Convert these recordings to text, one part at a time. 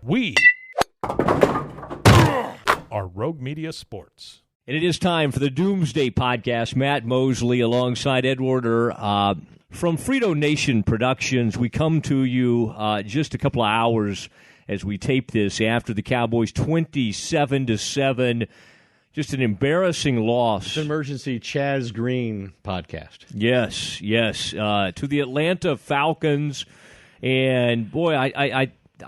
We are Rogue Media Sports. And it is time for the Doomsday podcast. Matt Mosley alongside Ed Warder from Frito Nation Productions. We come to you just a couple of hours as we tape this after the Cowboys 27-7. Just an embarrassing loss. It's an emergency Chaz Green podcast. Yes. To the Atlanta Falcons. And, boy,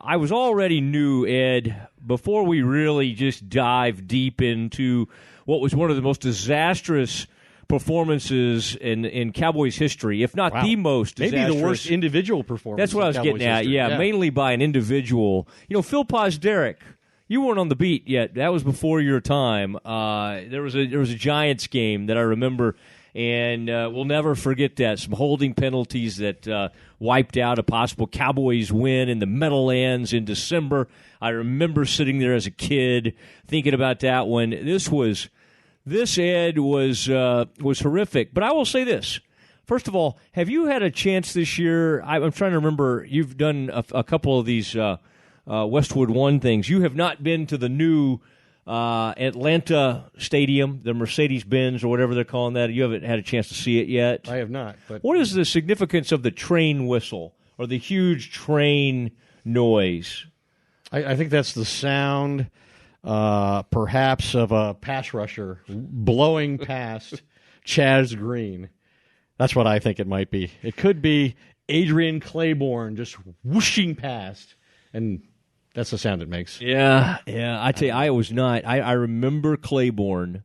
I was already new, Ed, before we really just dive deep into what was one of the most disastrous performances in Cowboys history, if not the most disastrous. Maybe the worst individual performance. That's what I was getting at, yeah, mainly by an individual. You know, Phil Pozderac, you weren't on the beat yet. That was before your time. There was a Giants game that I remember, and we'll never forget that. Some holding penalties that wiped out a possible Cowboys win in the Meadowlands in December. I remember sitting there as a kid thinking about that one. This, Ed, was horrific. But I will say this. First of all, have you had a chance this year? I'm trying to remember. You've done a couple of these Westwood One things. You have not been to the new Atlanta Stadium, the Mercedes-Benz or whatever they're calling that. You haven't had a chance to see it yet? I have not. But what is the significance of the train whistle or the huge train noise? I think that's the sound, perhaps, of a pass rusher blowing past Chaz Green. That's what I think it might be. It could be Adrian Claiborne just whooshing past, and that's the sound it makes. Yeah. I tell you, I was not. I remember Claiborne.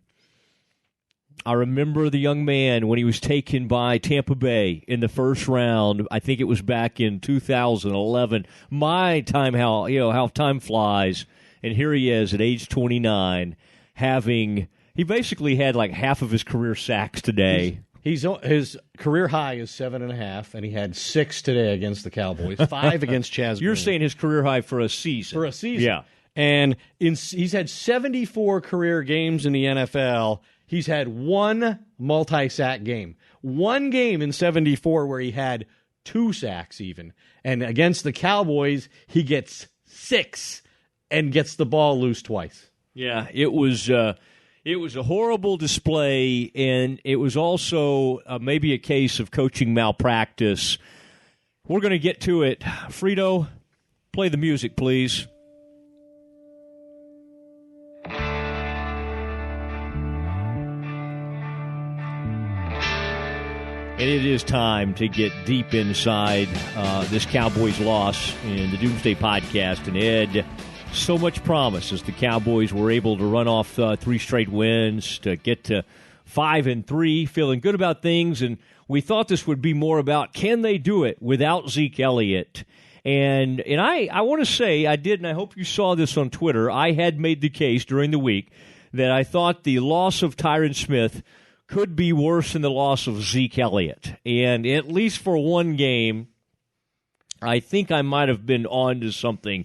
I remember the young man when he was taken by Tampa Bay in the first round. I think it was back in 2011. My time, how time flies. And here he is at age 29, he basically had like half of his career sacks today. His career high is 7.5, and he had 6 today against the Cowboys, 5 against Chaz Green. You're saying his career high for a season. For a season. Yeah. And he's had 74 career games in the NFL. He's had one multi-sack game. One game in 74 where he had 2 sacks even. And against the Cowboys, he gets 6 and gets the ball loose twice. Yeah, it was a horrible display, and it was also maybe a case of coaching malpractice. We're going to get to it. Frito, play the music, please. And it is time to get deep inside this Cowboys loss in the Doomsday podcast. And Ed, so much promise as the Cowboys were able to run off 3 straight wins to get to 5-3, feeling good about things. And we thought this would be more about, can they do it without Zeke Elliott? And I want to say I did, and I hope you saw this on Twitter. I had made the case during the week that I thought the loss of Tyron Smith could be worse than the loss of Zeke Elliott. And at least for one game, I think I might have been on to something.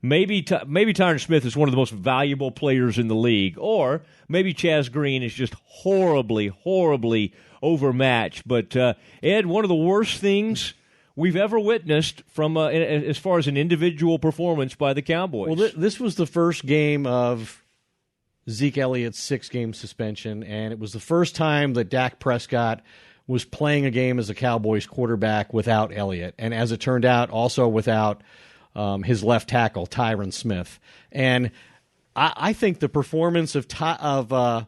Maybe Tyron Smith is one of the most valuable players in the league, or maybe Chaz Green is just horribly overmatched. But, Ed, one of the worst things we've ever witnessed from as far as an individual performance by the Cowboys. Well, this was the first game of Zeke Elliott's 6-game suspension, and it was the first time that Dak Prescott was playing a game as a Cowboys quarterback without Elliott, and as it turned out, also without his left tackle, Tyron Smith. And I think the performance of Chaz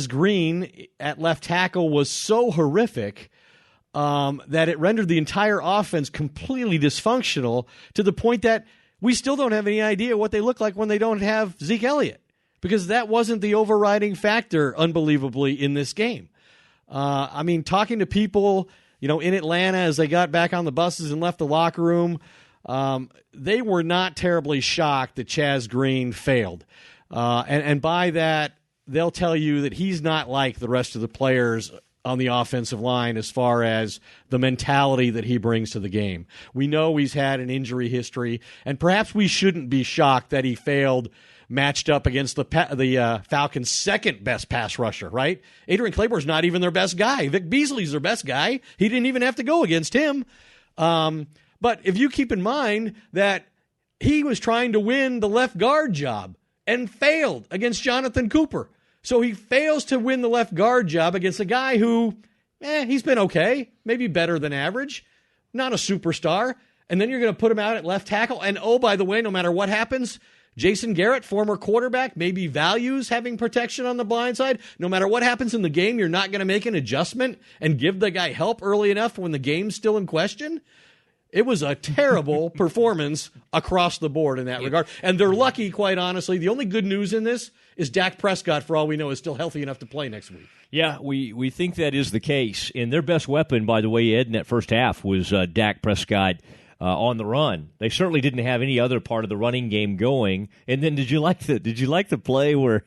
Green at left tackle was so horrific that it rendered the entire offense completely dysfunctional to the point that we still don't have any idea what they look like when they don't have Zeke Elliott, because that wasn't the overriding factor, unbelievably, in this game. I mean, talking to people, in Atlanta as they got back on the buses and left the locker room, they were not terribly shocked that Chaz Green failed. And by that, they'll tell you that he's not like the rest of the players on the offensive line as far as the mentality that he brings to the game. We know he's had an injury history, and perhaps we shouldn't be shocked that he failed matched up against the Falcons' second-best pass rusher, right? Adrian Claiborne's not even their best guy. Vic Beasley's their best guy. He didn't even have to go against him. But if you keep in mind that he was trying to win the left guard job and failed against Jonathan Cooper. So he fails to win the left guard job against a guy who, he's been okay, maybe better than average, not a superstar. And then you're going to put him out at left tackle. And oh, by the way, no matter what happens, Jason Garrett, former quarterback, maybe values having protection on the blind side. No matter what happens in the game, you're not going to make an adjustment and give the guy help early enough when the game's still in question. It was a terrible performance across the board in that regard. And they're lucky, quite honestly. The only good news in this is Dak Prescott, for all we know, is still healthy enough to play next week. Yeah, we think that is the case. And their best weapon, by the way, Ed, in that first half was Dak Prescott on the run. They certainly didn't have any other part of the running game going. And then did you like the play where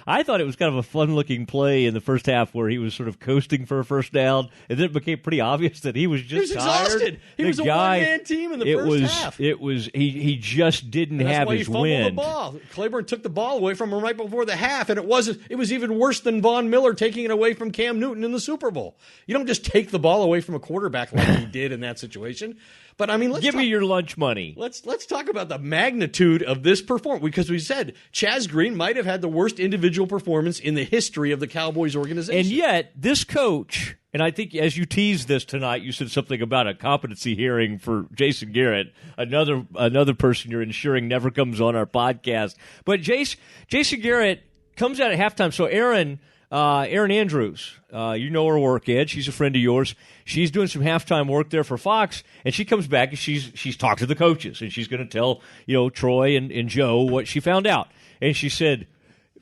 I thought it was kind of a fun-looking play in the first half where he was sort of coasting for a first down, and then it became pretty obvious that he was just tired. Exhausted. He was a one-man team in the first half. He just didn't have his wind. That's why he fumbled the ball. Claiborne took the ball away from him right before the half, and it was even worse than Von Miller taking it away from Cam Newton in the Super Bowl. You don't just take the ball away from a quarterback like he did in that situation. But I mean, give me your lunch money. Let's talk about the magnitude of this performance, because we said Chaz Green might have had the worst individual performance in the history of the Cowboys organization. And yet, this coach, and I think as you teased this tonight, you said something about a competency hearing for Jason Garrett, another person you're ensuring never comes on our podcast. But Jason Garrett comes out at halftime. So Erin Andrews, you know her work, Ed. She's a friend of yours. She's doing some halftime work there for Fox, and she comes back and she's talked to the coaches, and she's going to tell Troy and Joe what she found out. And she said,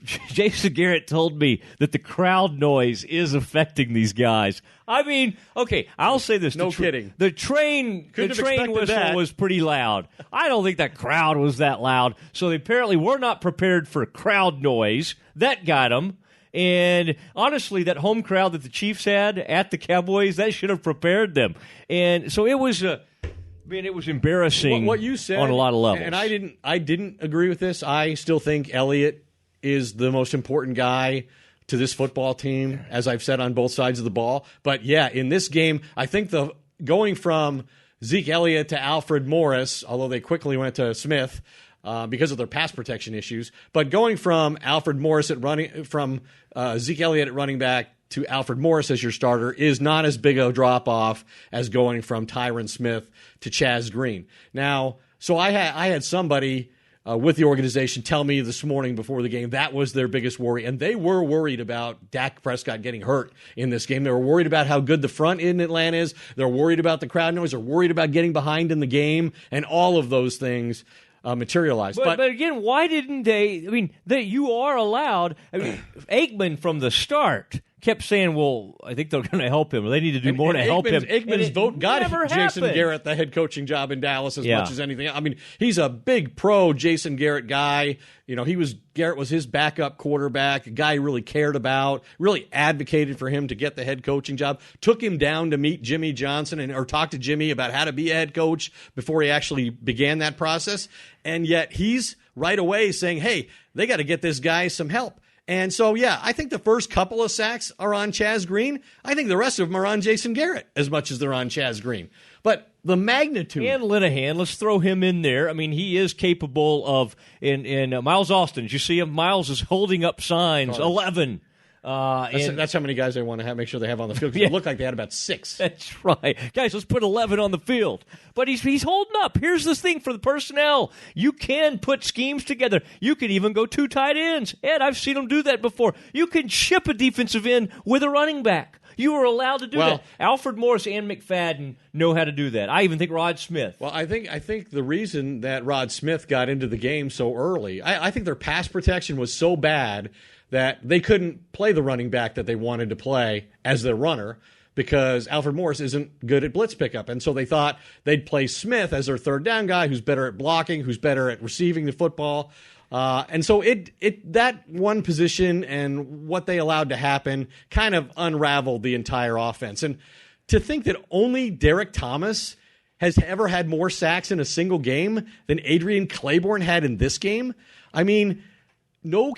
Jason Garrett told me that the crowd noise is affecting these guys. I mean, okay, I'll say this. No kidding. The train whistle was pretty loud. I don't think that crowd was that loud. So they apparently were not prepared for crowd noise. That got them. And honestly, that home crowd that the Chiefs had at the Cowboys, that should have prepared them. And so it was embarrassing. What you said on a lot of levels. And I didn't agree with this. I still think Elliott is the most important guy to this football team, as I've said on both sides of the ball. But yeah, in this game, I think going from Zeke Elliott to Alfred Morris, although they quickly went to Smith because of their pass protection issues, but going from Zeke Elliott at running back to Alfred Morris as your starter is not as big a drop-off as going from Tyron Smith to Chaz Green. Now, so I had somebody with the organization tell me this morning before the game that was their biggest worry, and they were worried about Dak Prescott getting hurt in this game. They were worried about how good the front in Atlanta is. They're worried about the crowd noise. They're worried about getting behind in the game, and all of those things materialized. But again, why didn't they? I mean, you are allowed. I mean, Aikman from the start kept saying, well, I think they're going to help him. Or they need to do more to help him. Aikman's vote got Jason Garrett the head coaching job in Dallas as much as anything. I mean, he's a big pro Jason Garrett guy. Garrett was his backup quarterback, a guy he really cared about, really advocated for him to get the head coaching job, took him down to meet Jimmy Johnson or talk to Jimmy about how to be a head coach before he actually began that process. And yet he's right away saying, hey, they got to get this guy some help. And so, yeah, I think the first couple of sacks are on Chaz Green. I think the rest of them are on Jason Garrett as much as they're on Chaz Green. But the magnitude. And Linehan, let's throw him in there. I mean, he is capable of, in Miles Austin, did you see him? Miles is holding up signs, 11. That's how many guys they want to make sure they have on the field. It looked like they had about 6. That's right. Guys, let's put 11 on the field. But he's holding up. Here's this thing for the personnel. You can put schemes together. You can even go 2 tight ends. Ed, I've seen them do that before. You can ship a defensive end with a running back. You are allowed to do that. Alfred Morris and McFadden know how to do that. I even think Rod Smith. Well, I think the reason that Rod Smith got into the game so early, I think their pass protection was so bad that they couldn't play the running back that they wanted to play as their runner because Alfred Morris isn't good at blitz pickup. And so they thought they'd play Smith as their third down guy who's better at blocking, who's better at receiving the football. And so that one position and what they allowed to happen kind of unraveled the entire offense. And to think that only Derek Thomas has ever had more sacks in a single game than Adrian Claiborne had in this game, I mean, no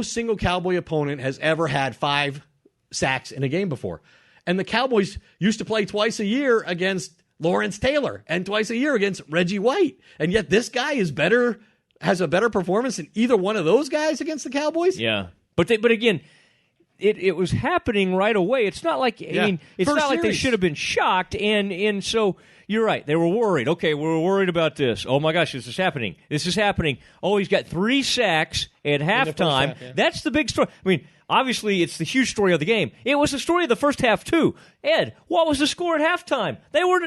single Cowboy opponent has ever had 5 sacks in a game before. And the Cowboys used to play twice a year against Lawrence Taylor and twice a year against Reggie White. And yet this guy has a better performance than either one of those guys against the Cowboys? Yeah. But again, it was happening right away. It's not like it's not like they should have been shocked, and so you're right. They were worried. Okay, we're worried about this. Oh my gosh, this is happening. This is happening. Oh, he's got 3 sacks at halftime. That's the big story. I mean, obviously, it's the huge story of the game. It was the story of the first half too. Ed, what was the score at halftime? They were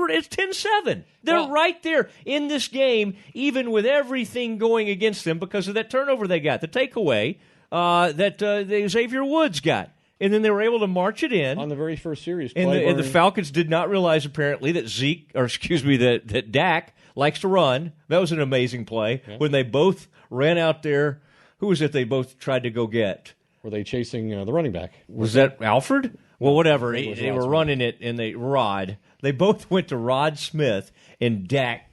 it's 10-7. They're right there in this game, even with everything going against them because of that turnover they got, the takeaway that Xavier Woods got. And then they were able to march it in. On the very first series. And the Falcons did not realize, apparently, that that Dak likes to run. That was an amazing play when they both ran out there. Who was it they both tried to go get? Were they chasing the running back? Was that Alfred? Well, whatever. They were running it, and They both went to Rod Smith, and Dak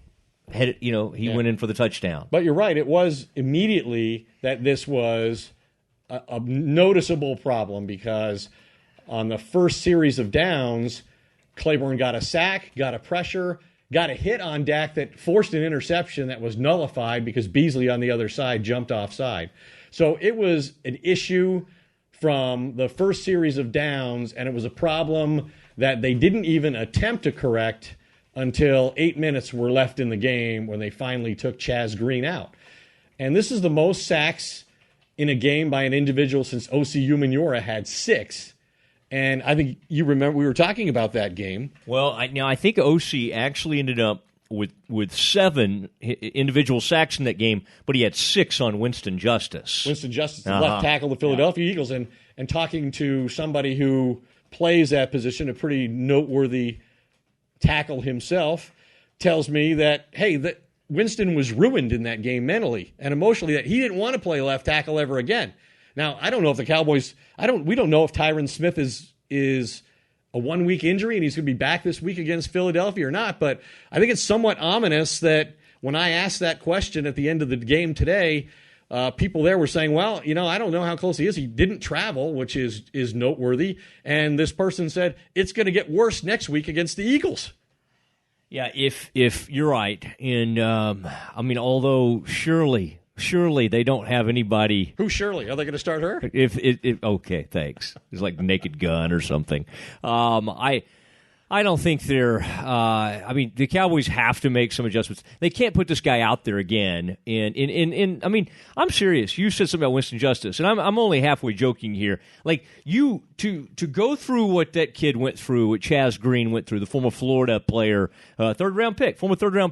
had it, he went in for the touchdown. But you're right. It was immediately that this was a noticeable problem because on the first series of downs, Claiborne got a sack, got a pressure, got a hit on Dak that forced an interception that was nullified because Beasley on the other side jumped offside. So it was an issue from the first series of downs, and it was a problem that they didn't even attempt to correct until 8 minutes were left in the game when they finally took Chaz Green out. And this is the most sacks in a game by an individual since O.C. Umenyiora had 6. And I think you remember we were talking about that game. Well, I think O.C. actually ended up with 7 individual sacks in that game, but he had 6 on Winston Justice. Winston Justice, the left tackle of the Philadelphia Eagles. And talking to somebody who plays that position, a pretty noteworthy tackle himself, tells me that, hey, that Winston was ruined in that game mentally and emotionally, that he didn't want to play left tackle ever again. Now, I don't know if the Cowboys, we don't know if Tyron Smith is a 1-week injury and he's going to be back this week against Philadelphia or not, but I think it's somewhat ominous that when I asked that question at the end of the game today, people there were saying, well, I don't know how close he is. He didn't travel, which is noteworthy. And this person said, it's going to get worse next week against the Eagles. Yeah, if you're right. And, although Shirley, they don't have anybody. Who's Shirley? Are they going to start her? Okay, thanks. It's like Naked Gun or something. I don't think they're. The Cowboys have to make some adjustments. They can't put this guy out there again. And I'm serious. You said something about Winston Justice, and I'm only halfway joking here. Like to go through what that kid went through, what Chaz Green went through, the former Florida player, former third round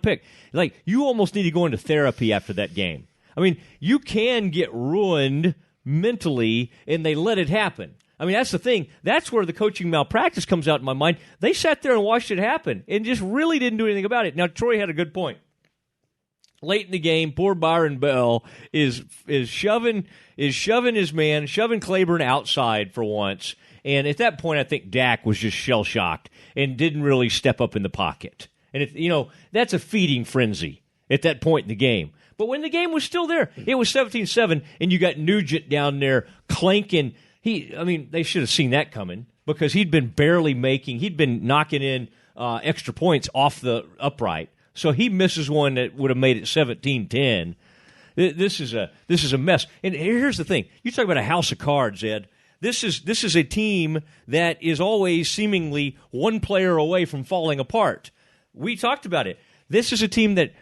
pick. Like you almost need to go into therapy after that game. I mean, you can get ruined mentally, and they let it happen. I mean, that's the thing. That's where the coaching malpractice comes out in my mind. They sat there and watched it happen and just really didn't do anything about it. Now, Troy had a good point. Late in the game, poor Byron Bell is shoving his man, shoving Claiborne outside for once. And at that point, I think Dak was just shell-shocked and didn't really step up in the pocket. And, that's a feeding frenzy at that point in the game. But when the game was still there, it was 17-7, and you got Nugent down there clanking. They should have seen that coming because he'd been knocking in extra points off the upright. So he misses one that would have made it 17-10. This is a mess. And here's the thing. You talk about a house of cards, Ed. This is a team that is always seemingly one player away from falling apart. We talked about it. This is a team that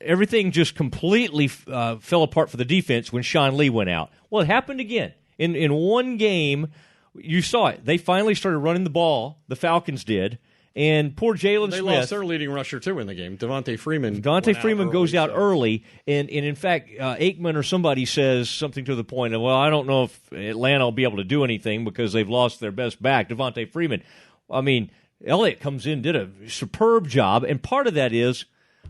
everything just completely fell apart for the defense when Sean Lee went out. Well, it happened again. In one game, you saw it. They finally started running the ball. The Falcons did. And poor Jalen Smith. They lost their leading rusher, too, in the game. Devontae Freeman goes out early. And in fact, Aikman or somebody says something to the point of, well, I don't know if Atlanta will be able to do anything because they've lost their best back, Devontae Freeman. Elliott comes in, did a superb job, and part of that is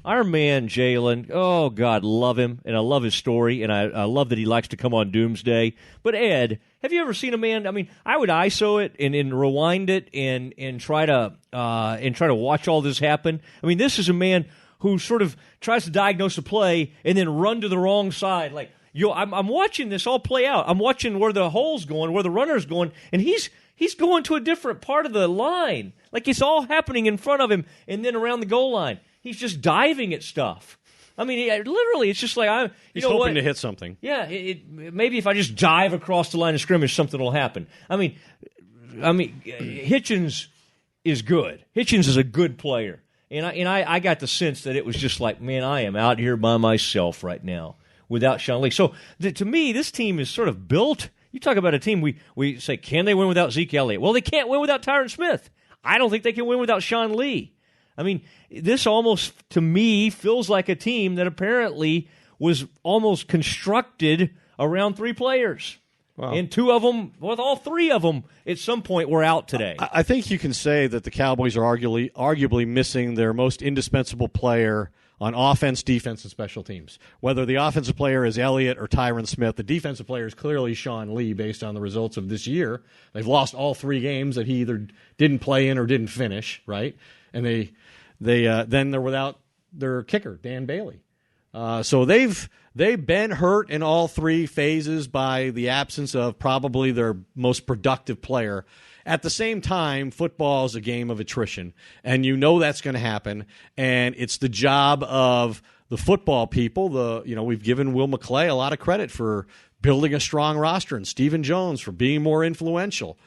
our man Jalen. Oh, God, love him, and I love his story, and I love that he likes to come on Doomsday. But, Ed, have you ever seen a man? I would ISO it and rewind it and try to watch all this happen. This is a man who sort of tries to diagnose a play and then run to the wrong side. Like, I'm watching this all play out. I'm watching where the hole's going, where the runner's going, and he's he's going to a different part of the line. Like it's all happening in front of him and then around the goal line. He's just diving at stuff. I mean, literally, it's just like he's hoping to hit something. Yeah, maybe if I just dive across the line of scrimmage, something will happen. I mean, Hitchens is good. Hitchens is a good player, and I got the sense that it was just like, man, I am out here by myself right now without Sean Lee. So to me, this team is sort of built. You talk about a team, we say, can they win without Zeke Elliott? Well, they can't win without Tyron Smith. I don't think they can win without Sean Lee. I mean, this almost, to me, feels like a team that apparently was almost constructed around three players. Wow. And two of them, well, all three of them at some point were out today. I think you can say that the Cowboys are arguably missing their most indispensable player on offense, defense, and special teams. Whether the offensive player is Elliott or Tyron Smith, the defensive player is clearly Sean Lee based on the results of this year. They've lost all three games that he either didn't play in or didn't finish, right? And then they're without their kicker, Dan Bailey. So they've been hurt in all three phases by the absence of probably their most productive player. At the same time, football is a game of attrition, and you know that's going to happen. And it's the job of the football people. We've given Will McClay a lot of credit for building a strong roster, and Stephen Jones for being more influential.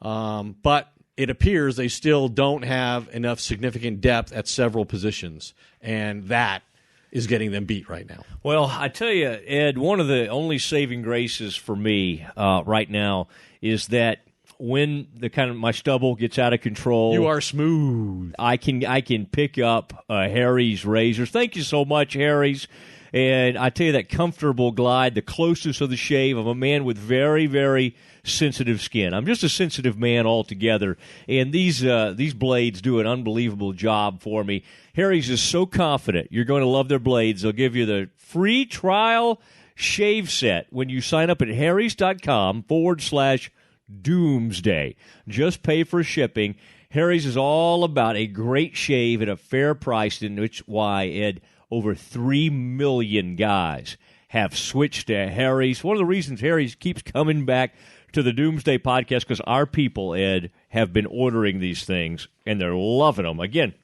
But it appears they still don't have enough significant depth at several positions, and that is getting them beat right now. Well, I tell you, Ed, one of the only saving graces for me right now is that when my stubble gets out of control, you are smooth. I can pick up Harry's razors. Thank you so much, Harry's. And I tell you, that comfortable glide, the closeness of the shave of a man with very, very sensitive skin. I'm just a sensitive man altogether, and these blades do an unbelievable job for me. Harry's is so confident you're going to love their blades. They'll give you the free trial shave set when you sign up at harrys.com/doomsday. Just pay for shipping. Harry's is all about a great shave at a fair price, in which why, Ed, over 3 million guys have switched to Harry's. One of the reasons Harry's keeps coming back to the Doomsday podcast because our people, Ed, have been ordering these things, and they're loving them. Again,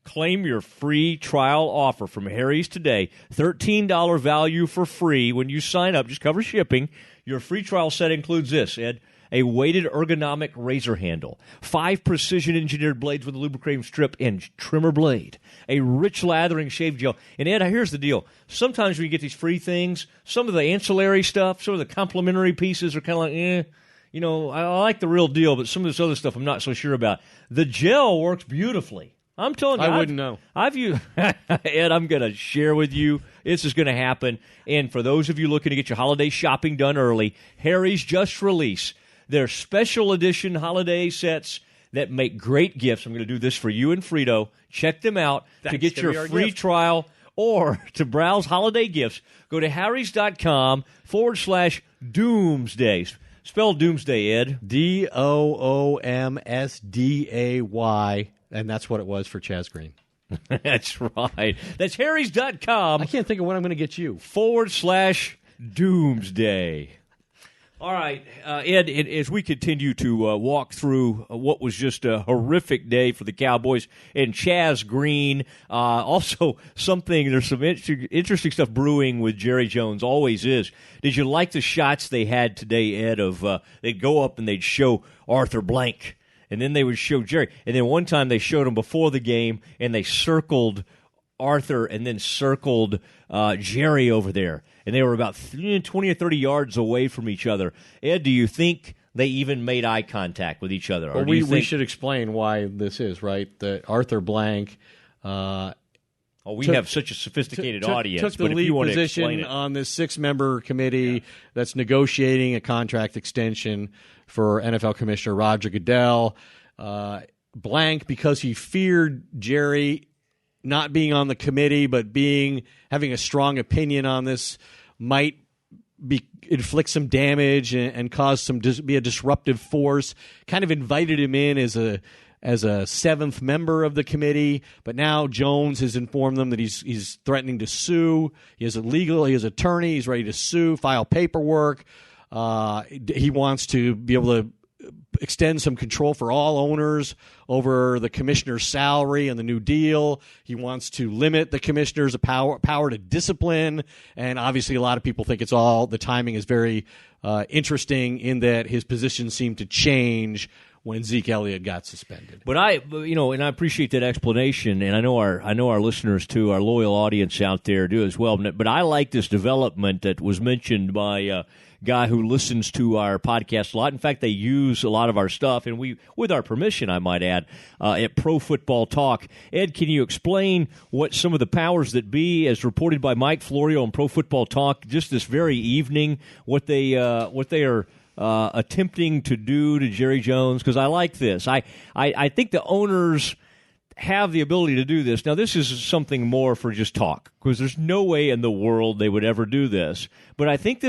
claim your free trial offer from Harry's today. $13 value for free when you sign up. Just cover shipping. Your free trial set includes this, Ed. A weighted ergonomic razor handle, 5 precision-engineered blades with a lubricating strip and trimmer blade, a rich lathering shave gel. And, Ed, here's the deal. Sometimes when you get these free things, some of the ancillary stuff, some of the complimentary pieces are kind of like, I like the real deal, but some of this other stuff I'm not so sure about. The gel works beautifully. I'm telling you. I wouldn't know. Ed, I'm going to share with you. This is going to happen. And for those of you looking to get your holiday shopping done early, Harry's just released their special edition holiday sets that make great gifts. I'm going to do this for you and Frito. Check them out to get your free trial or to browse holiday gifts. Go to harrys.com/doomsday. Spell Doomsday, Ed. DOOMSDAY. And that's what it was for Chaz Green. That's right. That's harrys.com. I can't think of what I'm going to get you. /Doomsday. All right, Ed, as we continue to walk through what was just a horrific day for the Cowboys and Chaz Green, also there's some interesting stuff brewing with Jerry Jones, always is. Did you like the shots they had today, Ed, of they'd go up and they'd show Arthur Blank, and then they would show Jerry, and then one time they showed him before the game, and they circled Arthur and then circled Jerry over there. And they were about 20 or 30 yards away from each other. Ed, do you think they even made eye contact with each other? Well, we should explain why this is, right? That Arthur Blank have such a sophisticated audience. Took the lead position on this 6-member committee that's negotiating a contract extension for NFL Commissioner Roger Goodell. Blank, because he feared Jerry not being on the committee, but having a strong opinion on this, might inflict some damage and cause be a disruptive force. Kind of invited him in as a 7th member of the committee, but now Jones has informed them that he's threatening to sue. He has attorney. He's ready to sue, file paperwork. He wants to be able to extend some control for all owners over the commissioner's salary and the new deal. He wants to limit the commissioner's power to discipline. And obviously a lot of people think the timing is very interesting in that his position seemed to change when Zeke Elliott got suspended. But I appreciate that explanation, and I know our listeners too, our loyal audience out there do as well. But I like this development that was mentioned by a guy who listens to our podcast a lot. In fact, they use a lot of our stuff, and we, with our permission, I might add, at Pro Football Talk. Ed, can you explain what some of the powers that be, as reported by Mike Florio on Pro Football Talk, just this very evening, what they are attempting to do to Jerry Jones? Because I like this. I think the owners have the ability to do this. Now, this is something more for just talk, because there's no way in the world they would ever do this. But I think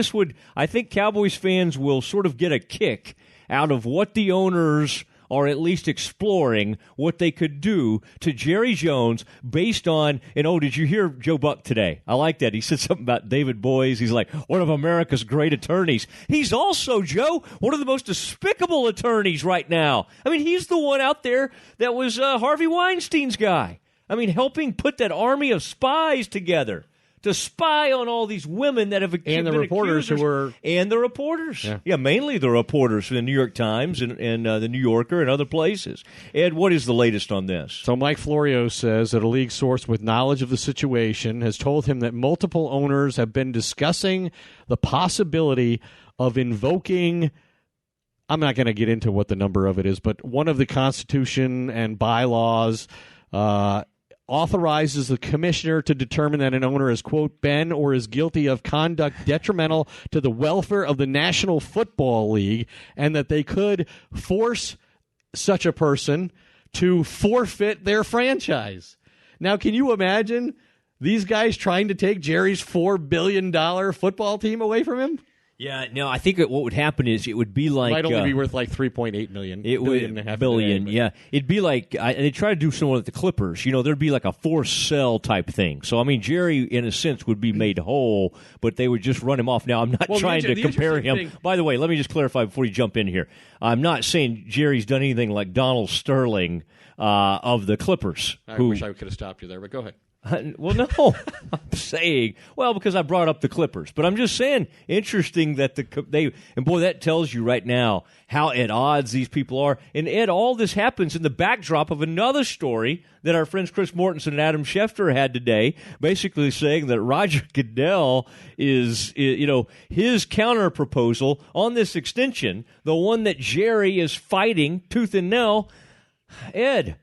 Cowboys fans will sort of get a kick out of what the owners are at least exploring, what they could do to Jerry Jones based on, did you hear Joe Buck today? I like that. He said something about David Boies. He's like, one of America's great attorneys. He's also, Joe, one of the most despicable attorneys right now. I mean, he's the one out there that was Harvey Weinstein's guy. I mean, helping put that army of spies together to spy on all these women that have and the reporters accusers. Who were and the reporters, mainly the reporters from the New York Times and the New Yorker and other places. Ed, what is the latest on this? So Mike Florio says that a league source with knowledge of the situation has told him that multiple owners have been discussing the possibility of invoking. I'm not going to get into what the number of it is, but one of the Constitution and bylaws authorizes the commissioner to determine that an owner has, quote, been or is guilty of conduct detrimental to the welfare of the National Football League, and that they could force such a person to forfeit their franchise. Now, can you imagine these guys trying to take Jerry's $4 billion football team away from him? Yeah, no, I think what would happen is it would be like... It might only be worth like $3.8 million. It would billion, yeah. It'd be like they try to do something with the Clippers. There'd be like a forced sell type thing. So I mean, Jerry, in a sense, would be made whole, but they would just run him off. Now, I'm not trying to compare him. By the way, let me just clarify before you jump in here. I'm not saying Jerry's done anything like Donald Sterling of the Clippers. I wish I could have stopped you there, but go ahead. Well, no, I'm saying, because I brought up the Clippers, but I'm just saying, interesting that that tells you right now how at odds these people are. And Ed, all this happens in the backdrop of another story that our friends Chris Mortensen and Adam Schefter had today, basically saying that Roger Goodell is his counter proposal on this extension, the one that Jerry is fighting tooth and nail. Ed,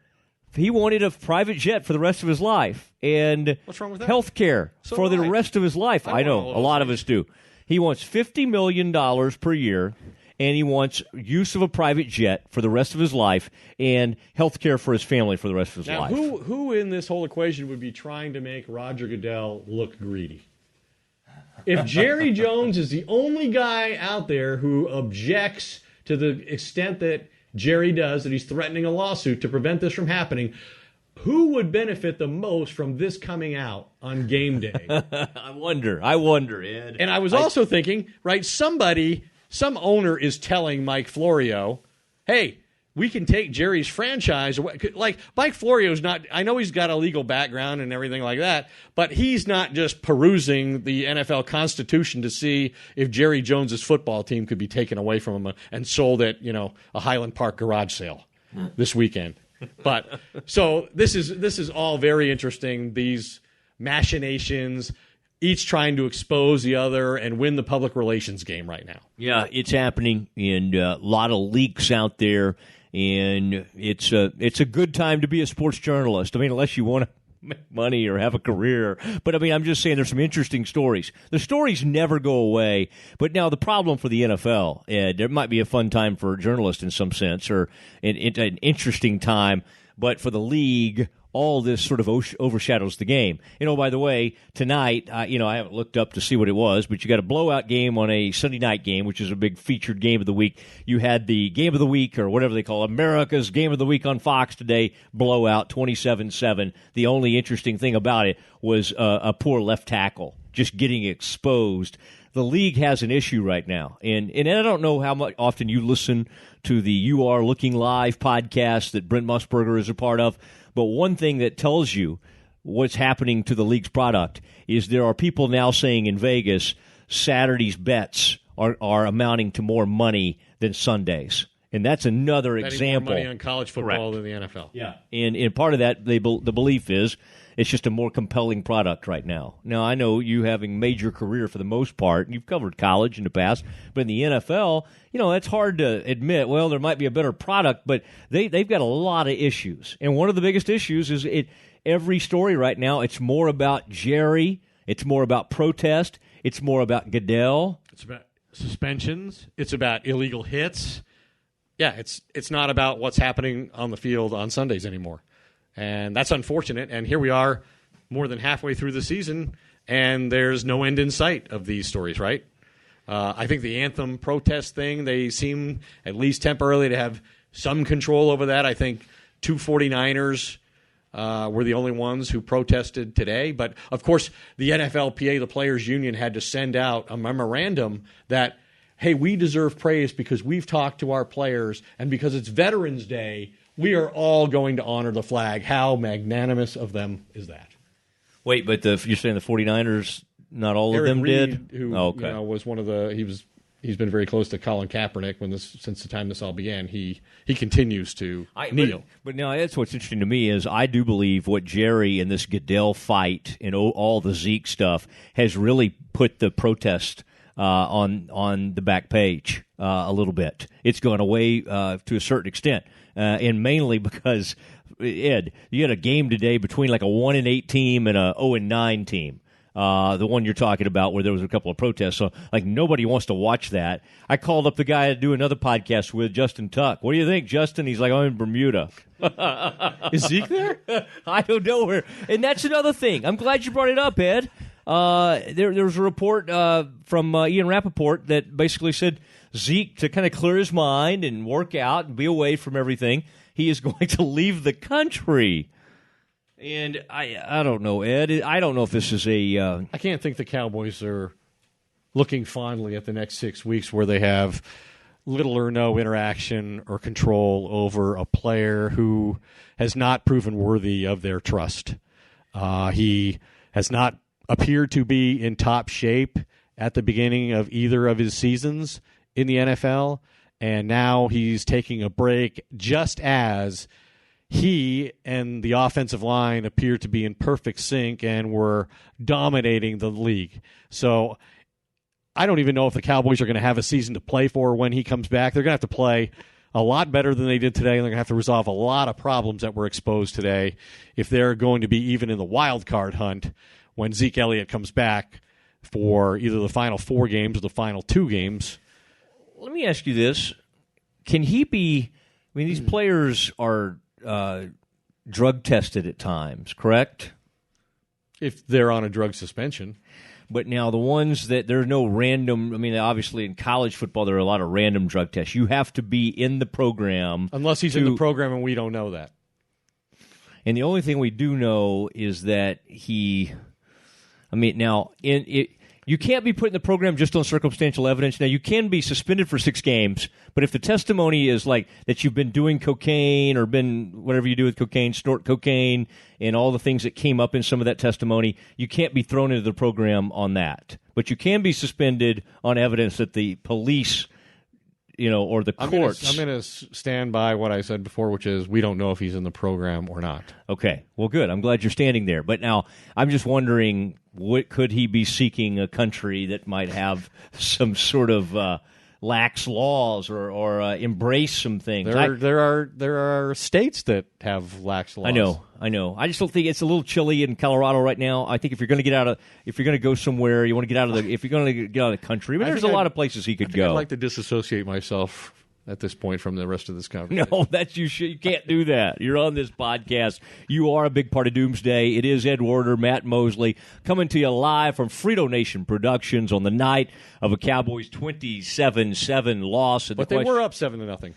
he wanted a private jet for the rest of his life and what's wrong with that? Health care for the rest of his life. I know, a lot of us do. He wants $50 million per year, and he wants use of a private jet for the rest of his life and health care for his family for the rest of his life. Now, who in this whole equation would be trying to make Roger Goodell look greedy? If Jerry Jones is the only guy out there who objects to the extent that Jerry does, that he's threatening a lawsuit to prevent this from happening, who would benefit the most from this coming out on game day? I wonder, Ed. And I was also thinking, right, some owner is telling Mike Florio, hey, we can take Jerry's franchise away. Like, Mike Florio's not, I know he's got a legal background and everything like that, but he's not just perusing the NFL Constitution to see if Jerry Jones's football team could be taken away from him and sold at, a Highland Park garage sale this weekend. But so this is all very interesting, these machinations, each trying to expose the other and win the public relations game right now. Yeah, it's happening, and a lot of leaks out there. And it's a good time to be a sports journalist. I mean, unless you want to make money or have a career. But, I mean, I'm just saying there's some interesting stories. The stories never go away. But now the problem for the NFL, Ed, there might be a fun time for a journalist in some sense or an interesting time. But for the league all this sort of overshadows the game. By the way, tonight, I haven't looked up to see what it was, but you got a blowout game on a Sunday night game, which is a big featured game of the week. You had the game of the week, or whatever they call it, America's Game of the Week on Fox today, blowout 27-7. The only interesting thing about it was a poor left tackle just getting exposed. The league has an issue right now, and I don't know how much often you listen to the You Are Looking Live podcast that Brent Musburger is a part of, but one thing that tells you what's happening to the league's product is there are people now saying in Vegas Saturday's bets are amounting to more money than Sundays. And that's another example. More money on college football than the NFL. Yeah, and part of that, the belief is it's just a more compelling product right now. Now, I know you having a major career for the most part, and you've covered college in the past, but in the NFL, it's hard to admit, well, there might be a better product, but they've got a lot of issues. And one of the biggest issues is every story right now, it's more about Jerry, it's more about protest, it's more about Goodell. It's about suspensions, it's about illegal hits. Yeah, it's not about what's happening on the field on Sundays anymore. And that's unfortunate. And here we are more than halfway through the season, and there's no end in sight of these stories, right? I think the anthem protest thing, they seem at least temporarily to have some control over that. I think 49ers were the only ones who protested today. But, of course, the NFLPA, the Players Union, had to send out a memorandum that, hey, we deserve praise because we've talked to our players, and because it's Veterans Day, we are all going to honor the flag. How magnanimous of them is that? Wait, but you're saying the 49ers, not all Eric of them Reed, did? Who was one of the he's been very close to Colin Kaepernick since the time this all began. He continues to kneel. But now that's what's interesting to me is I do believe what Jerry and this Goodell fight and all the Zeke stuff has really put the protest on the back page a little bit. It's gone away to a certain extent, and mainly because, Ed, you had a game today between like a 1-8 team and a 0-9 team. The one you're talking about where there was a couple of protests. So, nobody wants to watch that. I called up the guy to do another podcast with, Justin Tuck. What do you think, Justin? He's like, I'm in Bermuda. Is Zeke there? I don't know where. And that's another thing. I'm glad you brought it up, Ed. There was a report from Ian Rappaport that basically said Zeke, to kind of clear his mind and work out and be away from everything, he is going to leave the country. And I don't know, Ed. I don't know if this is a... I can't think the Cowboys are looking fondly at the next 6 weeks where they have little or no interaction or control over a player who has not proven worthy of their trust. He has not appeared to be in top shape at the beginning of either of his seasons in the NFL, and now he's taking a break just as he and the offensive line appear to be in perfect sync and were dominating the league. So I don't even know if the Cowboys are going to have a season to play for when he comes back. They're going to have to play a lot better than they did today, and they're going to have to resolve a lot of problems that were exposed today if they're going to be even in the wild card hunt when Zeke Elliott comes back for either the final 4 games or the final 2 games. Let me ask you this. Can he be... I mean, these players are drug tested at times, correct? If they're on a drug suspension. But now the ones that there's no random... I mean, obviously in college football there are a lot of random drug tests. You have to be in the program. Unless he's in the program and we don't know that. And the only thing we do know is that he... I mean, now, you can't be put in the program just on circumstantial evidence. Now, you can be suspended for 6 games, but if the testimony is like that you've been doing cocaine or been whatever you do with cocaine, snort cocaine, and all the things that came up in some of that testimony, you can't be thrown into the program on that. But you can be suspended on evidence that the police, or the courts. I'm going to stand by what I said before, which is we don't know if he's in the program or not. Okay. Well, good. I'm glad you're standing there. But now I'm just wondering, what could he be seeking a country that might have some sort of lax laws or embrace some things? There are states that have lax laws. I know. I just don't think it's a little chilly in Colorado right now. I think if you're going to go somewhere, you want to get out of if you're going to get out of the country. But there's a lot of places he could go. I'd like to disassociate myself at this point from the rest of this conversation. No, you can't do that. You're on this podcast. You are a big part of Doomsday. It is Ed Werder, Matt Mosley, coming to you live from Frito Nation Productions on the night of a Cowboys 27-7 loss. But they were up 7-0.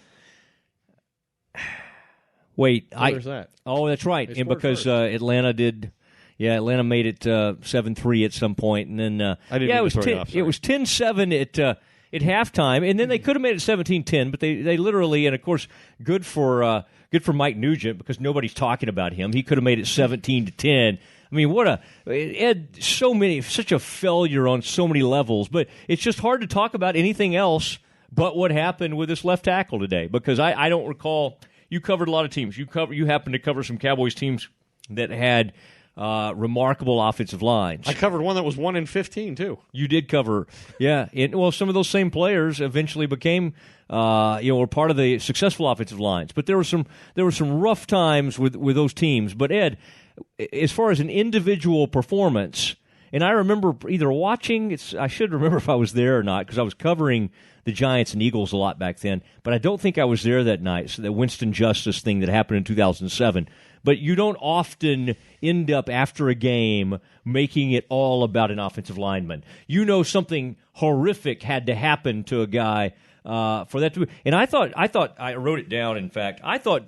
Wait, there's that. Oh, that's right. And because Atlanta did. Yeah, Atlanta made it 7-3 at some point, and then it was 10-7 at halftime, and then they could have made it 17-10, but they literally, and of course, good for Mike Nugent because nobody's talking about him. He could have made it 17-10. I mean, such a failure on so many levels, but it's just hard to talk about anything else but what happened with this left tackle today because I don't recall. You covered a lot of teams. You happened to cover some Cowboys teams that had remarkable offensive lines. I covered one that was 1-15 too. You did cover, yeah. Some of those same players eventually became, were part of the successful offensive lines. But there were some rough times with those teams. But Ed, as far as an individual performance, and I remember either watching. I should remember if I was there or not because I was covering the Giants and Eagles a lot back then. But I don't think I was there that night. So the Winston Justice thing that happened in 2007. But you don't often end up after a game making it all about an offensive lineman. You know something horrific had to happen to a guy for that to be. And I thought I wrote it down. In fact, I thought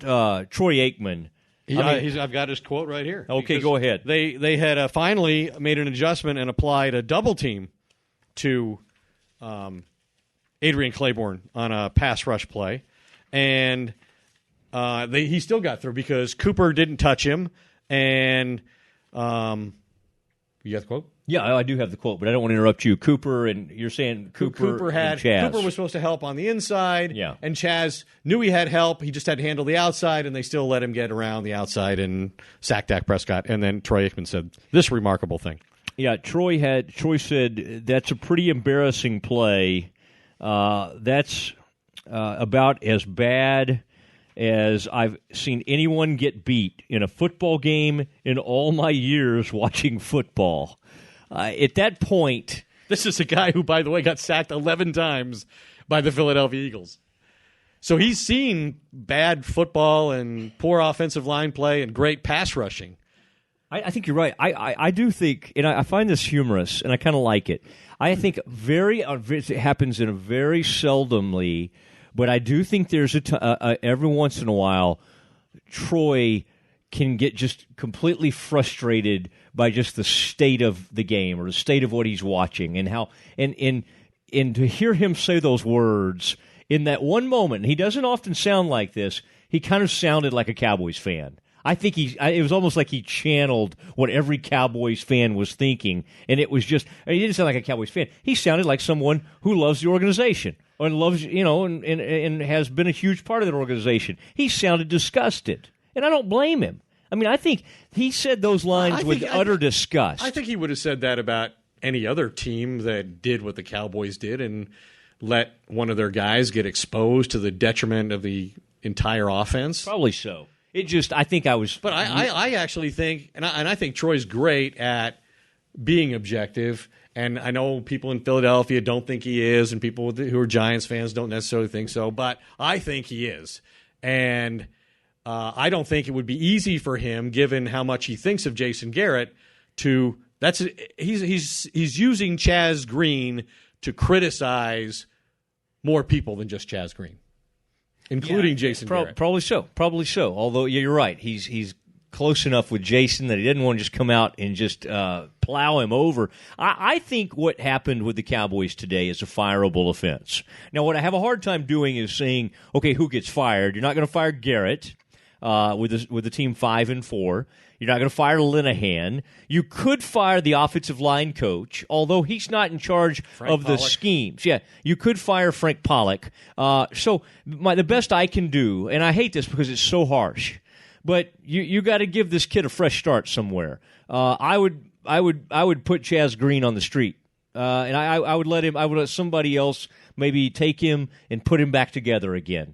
Troy Aikman. I've got his quote right here. Okay, go ahead. They had finally made an adjustment and applied a double team to Adrian Claiborne on a pass rush play, and he still got through because Cooper didn't touch him. And you got the quote? Yeah, I do have the quote, but I don't want to interrupt you. Cooper, and you're saying Cooper and Chaz. Cooper was supposed to help on the inside, yeah. And Chaz knew he had help. He just had to handle the outside, and they still let him get around the outside and sack Dak Prescott. And then Troy Aikman said this remarkable thing. Yeah, Troy said that's a pretty embarrassing play. That's about as bad as I've seen anyone get beat in a football game in all my years watching football. At that point... This is a guy who, by the way, got sacked 11 times by the Philadelphia Eagles. So he's seen bad football and poor offensive line play and great pass rushing. I think you're right. I do think, and I find this humorous, and I kind of like it. I think it happens in a very seldomly, but I do think there's every once in a while, Troy can get just completely frustrated by just the state of the game or the state of what he's watching and how and to hear him say those words in that one moment. He doesn't often sound like this. He kind of sounded like a Cowboys fan. I think it was almost like he channeled what every Cowboys fan was thinking, and it was just he didn't sound like a Cowboys fan. He sounded like someone who loves the organization and loves and has been a huge part of that organization. He sounded disgusted, and I don't blame him. I mean, I think he said those lines with utter disgust. I think he would have said that about any other team that did what the Cowboys did and let one of their guys get exposed to the detriment of the entire offense. Probably so. I think I was. But I actually think, and I think Troy's great at being objective. And I know people in Philadelphia don't think he is, and people who are Giants fans don't necessarily think so. But I think he is. And I don't think it would be easy for him, given how much he thinks of Jason Garrett, to he's using Chaz Green to criticize more people than just Chaz Green, including Jason Garrett. Probably so. Although you're right, he's close enough with Jason that he didn't want to just come out and just plow him over. I think what happened with the Cowboys today is a fireable offense. Now, what I have a hard time doing is saying, okay, who gets fired? You're not going to fire Garrett. With the team 5-4, you're not going to fire Linehan. You could fire the offensive line coach, although he's not in charge of the schemes. Yeah, you could fire Frank Pollock. So the best I can do, and I hate this because it's so harsh, but you got to give this kid a fresh start somewhere. I would put Chaz Green on the street And I would let somebody else maybe take him and put him back together again.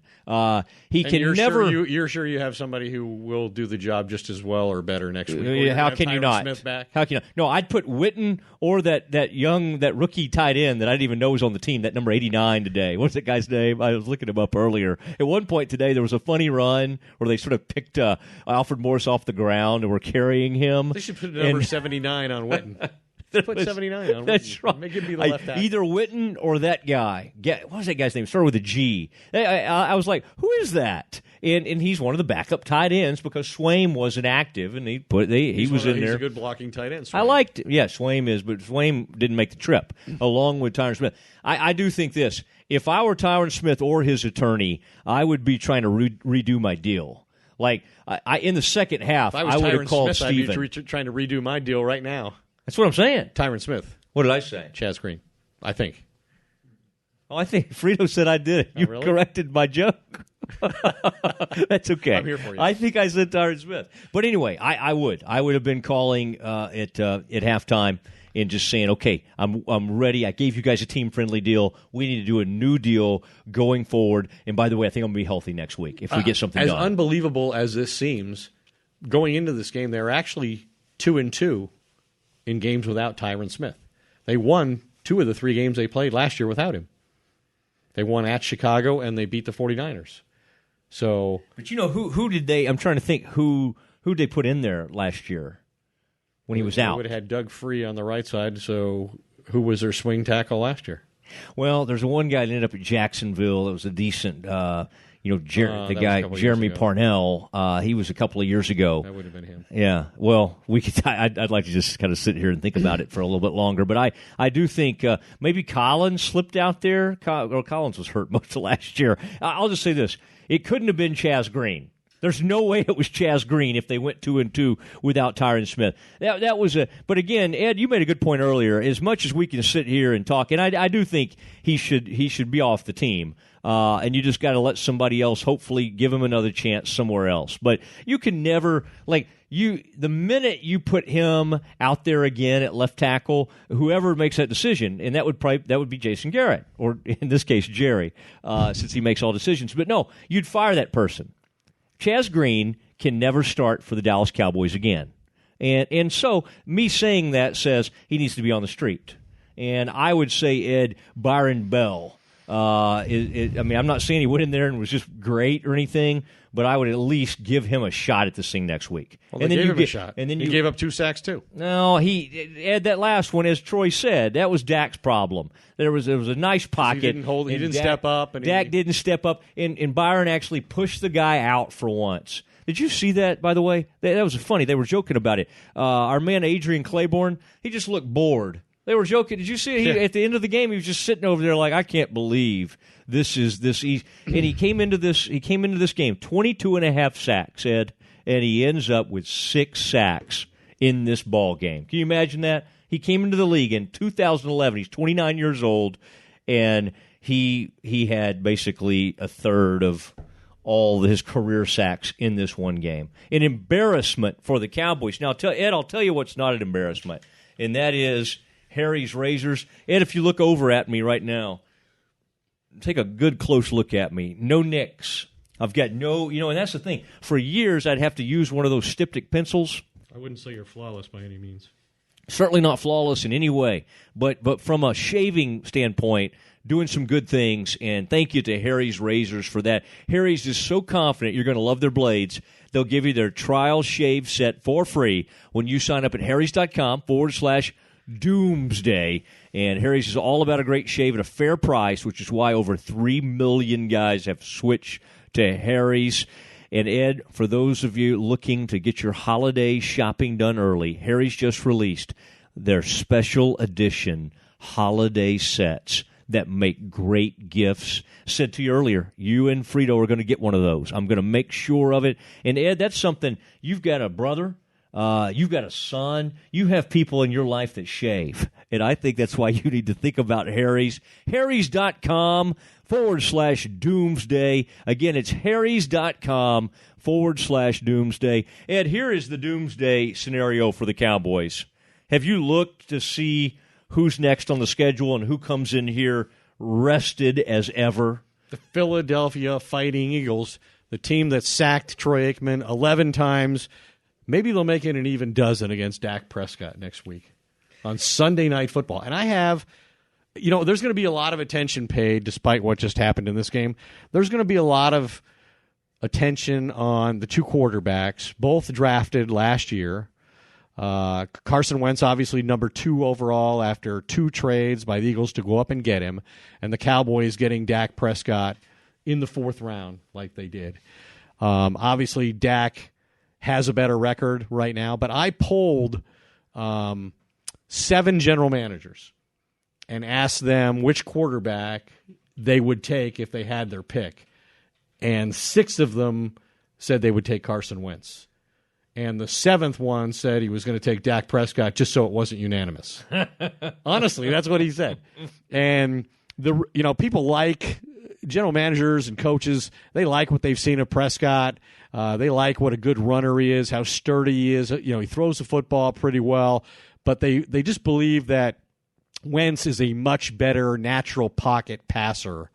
He can you're never. You're sure you have somebody who will do the job just as well or better next week? How can you not? Smith back? How can you not? No, I'd put Witten or that rookie tight end that I didn't even know was on the team. That number 89 today. What's that guy's name? I was looking him up earlier. At one point today, there was a funny run where they sort of picked Alfred Morris off the ground and were carrying him. They should put number 79 on Witten. Put 79 on. That's right. Make him be the left tackle. Either Witten or that guy. What was that guy's name? Started with a G. I was like, who is that? And he's one of the backup tight ends because Swaim wasn't active, and he was in there. He's a good blocking tight end. Swaim. I liked it. Yeah, Swaim is, but Swaim didn't make the trip along with Tyron Smith. I do think this. If I were Tyron Smith or his attorney, I would be trying to redo my deal. Like, in the second half, I would have called Smith, Steven. I'd be trying to redo my deal right now. That's what I'm saying. Tyron Smith. What did I say? Chaz Green, I think. Oh, I think Frito said I did it. You really? corrected my joke. That's okay. I'm here for you. I think I said Tyron Smith. But anyway, I would have been calling at halftime and just saying, okay, I'm ready. I gave you guys a team-friendly deal. We need to do a new deal going forward. And by the way, I think I'm going to be healthy next week if we get something done. As unbelievable as this seems, going into this game, they're actually 2-2 in games without Tyron Smith. They won 2 of the 3 games they played last year without him. They won at Chicago, and they beat the 49ers. So, but who did they? I'm trying to think who they put in there last year when he was out. They would have had Doug Free on the right side. So, who was their swing tackle last year? Well, there's one guy that ended up at Jacksonville. It was a decent. The guy Jeremy Parnell. He was a couple of years ago. That would have been him. Yeah. Well, we could. I'd like to just kind of sit here and think about it for a little bit longer. But I do think maybe Collins slipped out there. Collins was hurt most of last year. I'll just say this: it couldn't have been Chaz Green. There's no way it was Chaz Green if they went 2-2 without Tyron Smith. That was a. But again, Ed, you made a good point earlier. As much as we can sit here and talk, and I do think he should be off the team. And you just got to let somebody else hopefully give him another chance somewhere else. But you can never the minute you put him out there again at left tackle, whoever makes that decision, and that would be Jason Garrett, or in this case Jerry, since he makes all decisions. But no, you'd fire that person. Chaz Green can never start for the Dallas Cowboys again. And so me saying that says he needs to be on the street. And I would say, Ed, Byron Bell. I'm not saying he went in there and was just great or anything, but I would at least give him a shot at this thing next week. Well, and then gave him a shot. And then he gave up 2 sacks too. No, Ed, that last one, as Troy said, that was Dak's problem. There was a nice pocket. He didn't step up. And Dak didn't step up, and Byron actually pushed the guy out for once. Did you see that, by the way? That was funny. They were joking about it. Our man Adrian Claiborne, he just looked bored. They were joking. Did you see it? At the end of the game, he was just sitting over there like, I can't believe this is this easy. And he came into this game 22.5 sacks, Ed, and he ends up with 6 sacks in this ball game. Can you imagine that? He came into the league in 2011. He's 29 years old, and he had basically a third of all his career sacks in this one game. An embarrassment for the Cowboys. Now, Ed, I'll tell you what's not an embarrassment, and that is Harry's razors. Ed, if you look over at me right now, take a good close look at me. No nicks. I've got no, and that's the thing. For years, I'd have to use one of those styptic pencils. I wouldn't say you're flawless by any means. Certainly not flawless in any way, but from a shaving standpoint, doing some good things, and thank you to Harry's Razors for that. Harry's is so confident you're going to love their blades. They'll give you their trial shave set for free when you sign up at harrys.com/Doomsday. And Harry's is all about a great shave at a fair price, which is why over 3 million guys have switched to Harry's. And Ed, for those of you looking to get your holiday shopping done early, Harry's just released their special edition holiday sets that make great gifts. Said to you earlier, you and Frito are going to get one of those. I'm going to make sure of it. And Ed, that's something, you've got a brother, you've got a son, you have people in your life that shave. And I think that's why you need to think about Harry's. Harrys.com/Doomsday. Again, it's Harrys.com/Doomsday. Ed, here is the Doomsday scenario for the Cowboys. Have you looked to see who's next on the schedule and who comes in here rested as ever. The Philadelphia Fighting Eagles, the team that sacked Troy Aikman 11 times. Maybe they'll make it an even dozen against Dak Prescott next week on Sunday Night Football. And I have, there's going to be a lot of attention paid, despite what just happened in this game. There's going to be a lot of attention on the two quarterbacks, both drafted last year. Carson Wentz, obviously number 2 overall after 2 trades by the Eagles to go up and get him, and the Cowboys getting Dak Prescott in the 4th round like they did. Obviously, Dak has a better record right now, but I polled 7 general managers and asked them which quarterback they would take if they had their pick. And 6 of them said they would take Carson Wentz. And the 7th one said he was going to take Dak Prescott just so it wasn't unanimous. Honestly, that's what he said. And people like general managers and coaches, they like what they've seen of Prescott. They like what a good runner he is, how sturdy he is. He throws the football pretty well. But they just believe that Wentz is a much better natural pocket passer.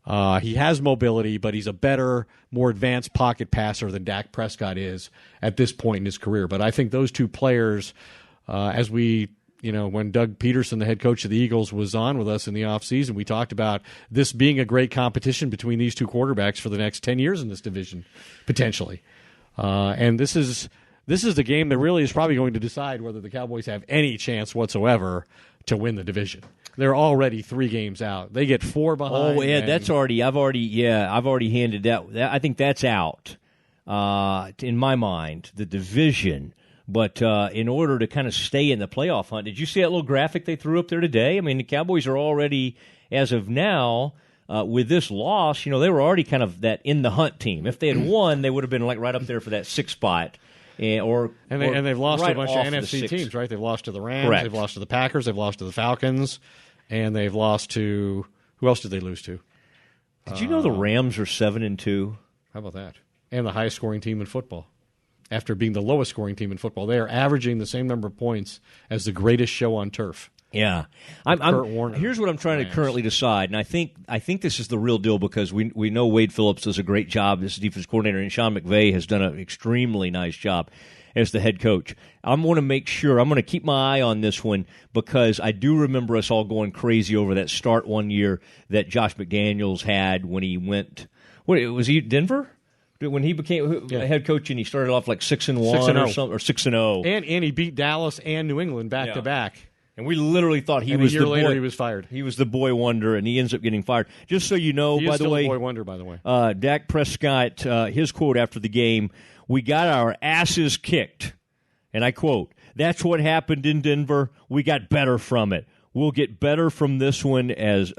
He has mobility, but he's a better, more advanced pocket passer than Dak Prescott is at this point in his career. But I think those two players, when Doug Peterson, the head coach of the Eagles, was on with us in the offseason, we talked about this being a great competition between these two quarterbacks for the next 10 years in this division, potentially. And this is the game that really is probably going to decide whether the Cowboys have any chance whatsoever to win the division. They're already 3 games out. They get 4 behind. Oh, yeah, I've already handed that. I think that's out in my mind, the division. But in order to kind of stay in the playoff hunt, did you see that little graphic they threw up there today? I mean, the Cowboys are already, as of now, with this loss, they were already kind of that in the hunt team. If they had won, they would have been like right up there for that 6th spot. And they've lost right to a bunch of NFC teams, right? They've lost to the Rams, Correct. They've lost to the Packers, they've lost to the Falcons, and they've lost to – who else did they lose to? Did you know the Rams are 7-2? How about that? And the highest scoring team in football. After being the lowest scoring team in football, they are averaging the same number of points as the greatest show on turf. Yeah, Kurt Warner. Here's what I'm trying to currently decide, and I think this is the real deal because we know Wade Phillips does a great job as defense coordinator, and Sean McVay has done an extremely nice job as the head coach. I'm going to make sure, I'm going to keep my eye on this one because I do remember us all going crazy over that start one year that Josh McDaniels had when he went, was he Denver? When he became head coach and he started off like 6-1 or something, or 6-0. And he beat Dallas and New England back to back. And we literally thought he was the boy. A year later, he was fired. He was the boy wonder, and he ends up getting fired. Just so you know, by the way, a boy wonder, by the way. Dak Prescott, his quote after the game: "We got our asses kicked," and I quote: "That's what happened in Denver. We got better from it. We'll get better from this one as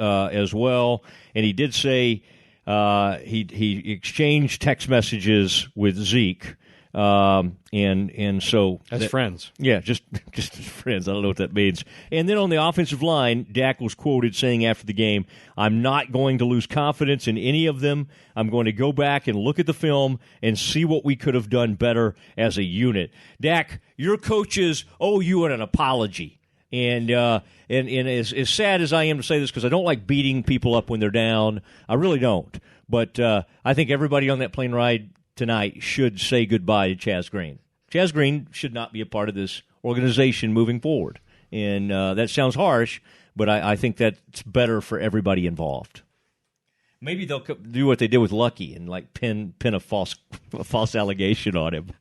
well." And he did say he exchanged text messages with Zeke. And so as friends. Yeah, just as friends. I don't know what that means. And then on the offensive line, Dak was quoted saying after the game, "I'm not going to lose confidence in any of them. I'm going to go back and look at the film and see what we could have done better as a unit." Dak, your coaches owe you an apology. And as sad as I am to say this, because I don't like beating people up when they're down, I really don't. But I think everybody on that plane ride tonight should say goodbye to Chaz Green. Chaz Green should not be a part of this organization moving forward. And that sounds harsh, but I think that's better for everybody involved. Maybe they'll do what they did with Lucky and like pin a false allegation on him.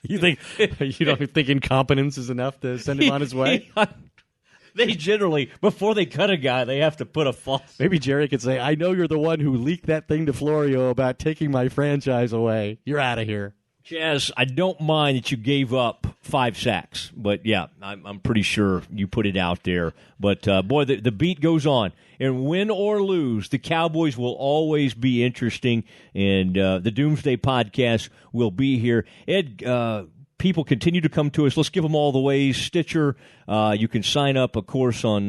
You don't think incompetence is enough to send him on his way? They generally, before they cut a guy, they have to put a false. Maybe Jerry could say, "I know you're the one who leaked that thing to Florio about taking my franchise away. You're out of here." Chaz, I don't mind that you gave up 5 sacks, but yeah, I'm pretty sure you put it out there. But boy, the beat goes on. And win or lose, the Cowboys will always be interesting, and the Doomsday podcast will be here. Ed, people continue to come to us. Let's give them all the ways. Stitcher, you can sign up, of course, on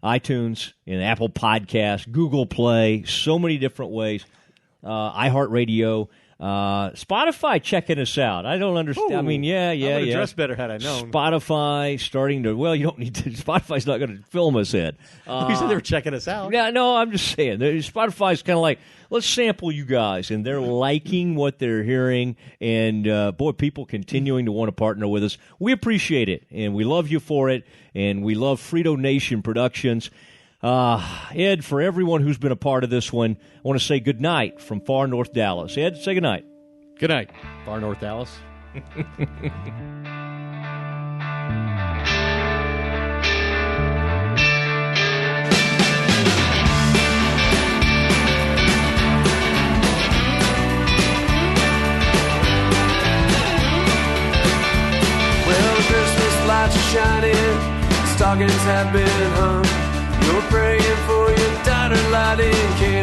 iTunes and Apple Podcasts, Google Play, so many different ways. iHeartRadio. Spotify checking us out. I don't understand. I mean, yeah. I would have dressed better had I known. Spotify starting to. Well, you don't need to. Spotify's not going to film us in. You said they were checking us out. Yeah, no, I'm just saying. Spotify's kind of like, let's sample you guys, and they're liking what they're hearing. And boy, people continuing to want to partner with us. We appreciate it, and we love you for it, and we love Frito Nation Productions. Ed, for everyone who's been a part of this one, I want to say good night from far north Dallas. Ed, say good night. Good night, far north Dallas. Well, the Christmas lights are shining, stockings have been hung. You're praying for your daughter, lighting candles.